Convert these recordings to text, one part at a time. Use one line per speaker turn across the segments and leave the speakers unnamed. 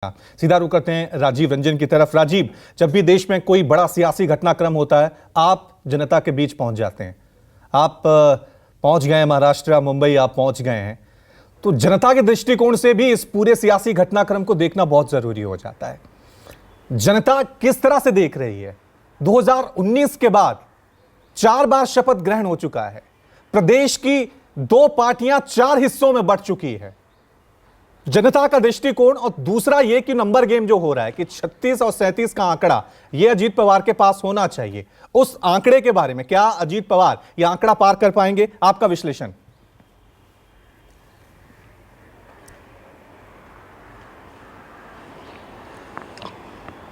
सीधा रुख करते हैं राजीव रंजन की तरफ। राजीव, जब भी देश में कोई बड़ा सियासी घटनाक्रम होता है, आप जनता के बीच पहुंच जाते हैं। आप पहुंच गए महाराष्ट्र, मुंबई आप पहुंच गए हैं, तो जनता के दृष्टिकोण से भी इस पूरे सियासी घटनाक्रम को देखना बहुत जरूरी हो जाता है। जनता किस तरह से देख रही है? 2019 के बाद 4 बार शपथ ग्रहण हो चुका है, प्रदेश की 2 पार्टियां 4 हिस्सों में बढ़ चुकी है। जनता का दृष्टिकोण, और दूसरा यह कि नंबर गेम जो हो रहा है कि 36 और 37 का आंकड़ा यह अजीत पवार के पास होना चाहिए, उस आंकड़े के बारे में क्या अजीत पवार यह आंकड़ा पार कर पाएंगे? आपका विश्लेषण।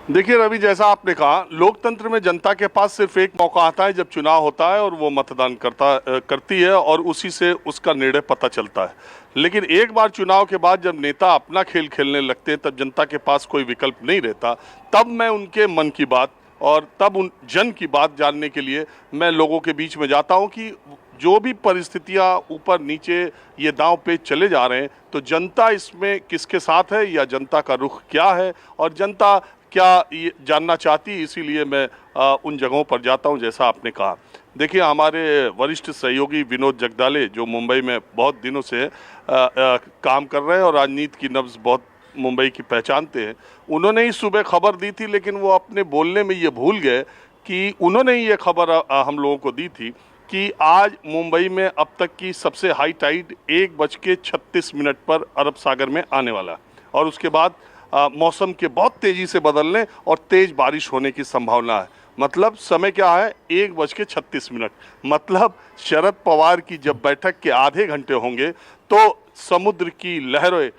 देखिए रवि, जैसा आपने कहा, लोकतंत्र में जनता के पास सिर्फ एक मौका आता है जब चुनाव होता है और वो मतदान करती है और उसी से उसका निर्णय पता चलता है। लेकिन एक बार चुनाव के बाद जब नेता अपना खेल खेलने लगते हैं, तब जनता के पास कोई विकल्प नहीं रहता। तब मैं उनके मन की बात और तब उन जन की बात जानने के लिए मैं लोगों के बीच में जाता हूँ कि जो भी परिस्थितियाँ ऊपर नीचे ये दांव पे चले जा रहे हैं, तो जनता इसमें किसके साथ है या जनता का रुख क्या है और जनता क्या ये जानना चाहती है। इसीलिए मैं उन जगहों पर जाता हूं जैसा आपने कहा। देखिए, हमारे वरिष्ठ सहयोगी विनोद जगदाले जो मुंबई में बहुत दिनों से काम कर रहे हैं और राजनीति की नब्ज बहुत मुंबई की पहचानते हैं, उन्होंने ही सुबह खबर दी थी, लेकिन वो अपने बोलने में ये भूल गए कि उन्होंने ही ये खबर हम लोगों को दी थी कि आज मुंबई में अब तक की सबसे हाई टाइड 1:36 पर अरब सागर में आने वाला है और उसके बाद मौसम के बहुत तेजी से बदलने और तेज बारिश होने की संभावना है। मतलब समय क्या है? 1:36। मतलब शरद पवार की जब बैठक के आधे घंटे होंगे तो समुद्र की लहरें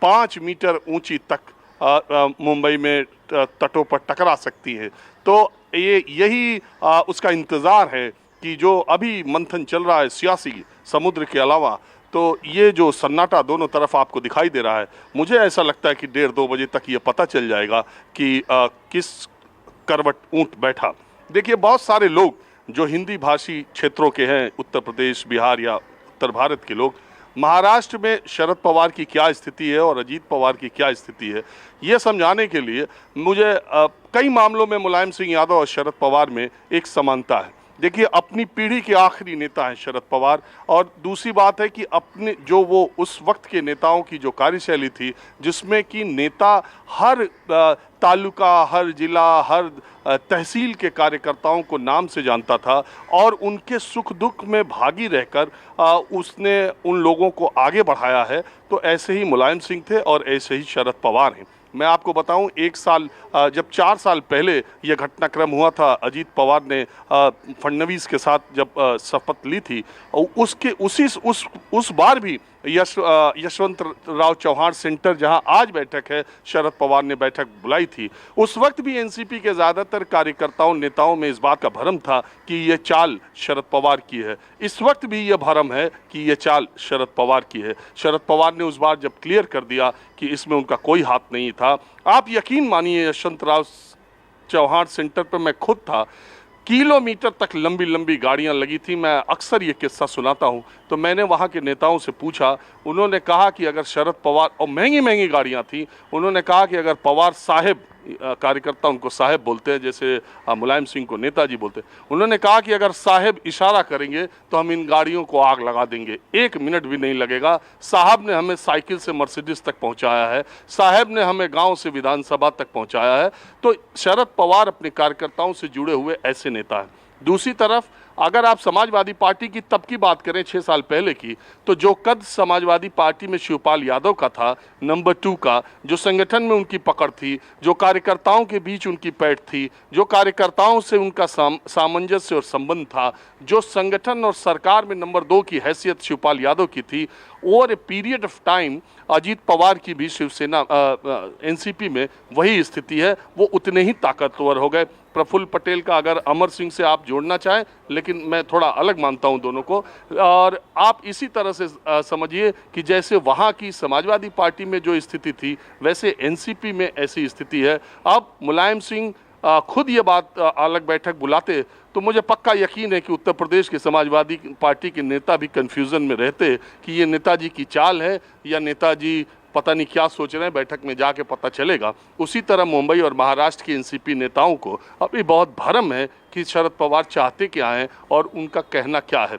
5 मीटर ऊंची तक मुंबई में तटों पर टकरा सकती है। तो यही उसका इंतज़ार है कि जो अभी मंथन चल रहा है सियासी समुद्र के अलावा, तो ये जो सन्नाटा दोनों तरफ आपको दिखाई दे रहा है, मुझे ऐसा लगता है कि 1:30-2 बजे तक ये पता चल जाएगा कि किस करवट ऊंट बैठा। देखिए, बहुत सारे लोग जो हिंदी भाषी क्षेत्रों के हैं, उत्तर प्रदेश, बिहार या उत्तर भारत के लोग, महाराष्ट्र में शरद पवार की क्या स्थिति है और अजीत पवार की क्या स्थिति है, ये समझाने के लिए मुझे कई मामलों में मुलायम सिंह यादव और शरद पवार में एक समानता है। देखिए, अपनी पीढ़ी के आखिरी नेता हैं शरद पवार, और दूसरी बात है कि अपने जो वो उस वक्त के नेताओं की जो कार्यशैली थी, जिसमें कि नेता हर तालुका, हर जिला, हर तहसील के कार्यकर्ताओं को नाम से जानता था और उनके सुख दुख में भागी रहकर उसने उन लोगों को आगे बढ़ाया है। तो ऐसे ही मुलायम सिंह थे और ऐसे ही शरद पवार हैं। मैं आपको बताऊं, जब 4 साल पहले यह घटनाक्रम हुआ था, अजीत पवार ने फडणवीस के साथ जब शपथ ली थी, उस बार भी यशवंत राव चौहान सेंटर जहां आज बैठक है, शरद पवार ने बैठक बुलाई थी। उस वक्त भी एनसीपी के ज़्यादातर कार्यकर्ताओं नेताओं में इस बात का भ्रम था कि ये चाल शरद पवार की है। इस वक्त भी यह भ्रम है कि ये चाल शरद पवार की है। शरद पवार ने उस बार जब क्लियर कर दिया कि इसमें उनका कोई हाथ नहीं था, आप यकीन मानिए, यशवंत राव चौहान सेंटर पर मैं खुद था, किलोमीटर तक लंबी लंबी गाड़ियां लगी थी। मैं अक्सर ये किस्सा सुनाता हूं। तो मैंने वहां के नेताओं से पूछा, उन्होंने कहा कि अगर शरद पवार, और महंगी महंगी गाड़ियां थी, उन्होंने कहा कि अगर पवार साहेब, कार्यकर्ता उनको साहेब बोलते हैं जैसे मुलायम सिंह को नेताजी बोलते हैं, उन्होंने कहा कि अगर साहेब इशारा करेंगे तो हम इन गाड़ियों को आग लगा देंगे, 1 मिनट भी नहीं लगेगा। साहब ने हमें साइकिल से मर्सिडीज तक पहुंचाया है, साहब ने हमें गांव से विधानसभा तक पहुंचाया है। तो शरद पवार अपने कार्यकर्ताओं से जुड़े हुए ऐसे नेता हैं। दूसरी तरफ अगर आप समाजवादी पार्टी की तब की बात करें 6 साल पहले की, तो जो कद समाजवादी पार्टी में शिवपाल यादव का था, नंबर 2 का, जो संगठन में उनकी पकड़ थी, जो कार्यकर्ताओं के बीच उनकी पैठ थी, जो कार्यकर्ताओं से उनका सामंजस्य और संबंध था, जो संगठन और सरकार में नंबर 2 की हैसियत शिवपाल यादव की थी, over a period of time Ajit Pawar की भी शिवसेना एनसीपी में वही स्थिति है। वो उतने ही ताकतवर हो गए। प्रफुल्ल पटेल का अगर अमर सिंह से आप जोड़ना चाहें, लेकिन मैं थोड़ा अलग मानता हूं दोनों को। और आप इसी तरह से समझिए कि जैसे वहां की समाजवादी पार्टी में जो स्थिति थी, वैसे एनसीपी में ऐसी स्थिति है। अब मुलायम सिंह खुद ये बात अलग बैठक बुलाते तो मुझे पक्का यकीन है कि उत्तर प्रदेश के समाजवादी पार्टी के नेता भी कन्फ्यूज़न में रहते कि ये नेताजी की चाल है या नेताजी पता नहीं क्या सोच रहे हैं, बैठक में जाके पता चलेगा। उसी तरह मुंबई और महाराष्ट्र की एनसीपी नेताओं को अभी बहुत भरम है कि शरद पवार चाहते क्या हैं और उनका कहना क्या है।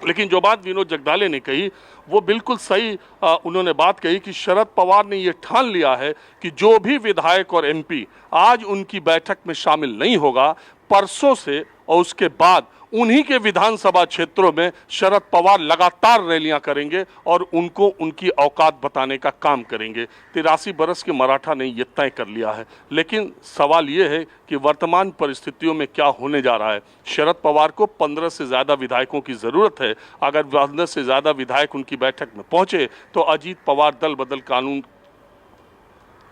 लेकिन जो बात विनोद जगदाले ने कही वो बिल्कुल सही उन्होंने बात कही कि शरद पवार ने ये ठान लिया है कि जो भी विधायक और एमपी आज उनकी बैठक में शामिल नहीं होगा, परसों से और उसके बाद उन्हीं के विधानसभा क्षेत्रों में शरद पवार लगातार रैलियां करेंगे और उनको उनकी औकात बताने का काम करेंगे। 83 बरस के मराठा ने ये तय कर लिया है। लेकिन सवाल ये है कि वर्तमान परिस्थितियों में क्या होने जा रहा है। शरद पवार को 15 से ज़्यादा विधायकों की ज़रूरत है। अगर 15 से ज़्यादा विधायक उनकी बैठक में पहुंचे तो अजीत पवार दल बदल कानून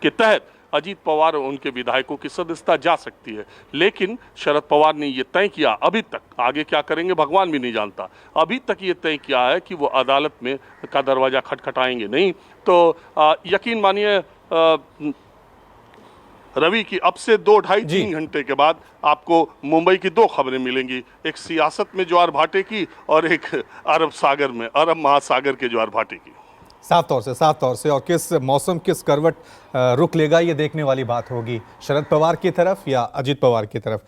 के तहत अजीत पवार और उनके विधायकों की सदस्यता जा सकती है। लेकिन शरद पवार ने यह तय किया, अभी तक आगे क्या करेंगे भगवान भी नहीं जानता, अभी तक ये तय किया है कि वो अदालत में का दरवाजा खटखटाएंगे नहीं। तो यकीन मानिए रवि की अब से 2-2.5-3 घंटे के बाद आपको मुंबई की 2 खबरें मिलेंगी, एक सियासत में ज्वार भाटे की और एक अरब महासागर के ज्वार भाटे की।
साफ तौर से और किस मौसम किस करवट रुख लेगा ये देखने वाली बात होगी, शरद पवार की तरफ या अजीत पवार की तरफ।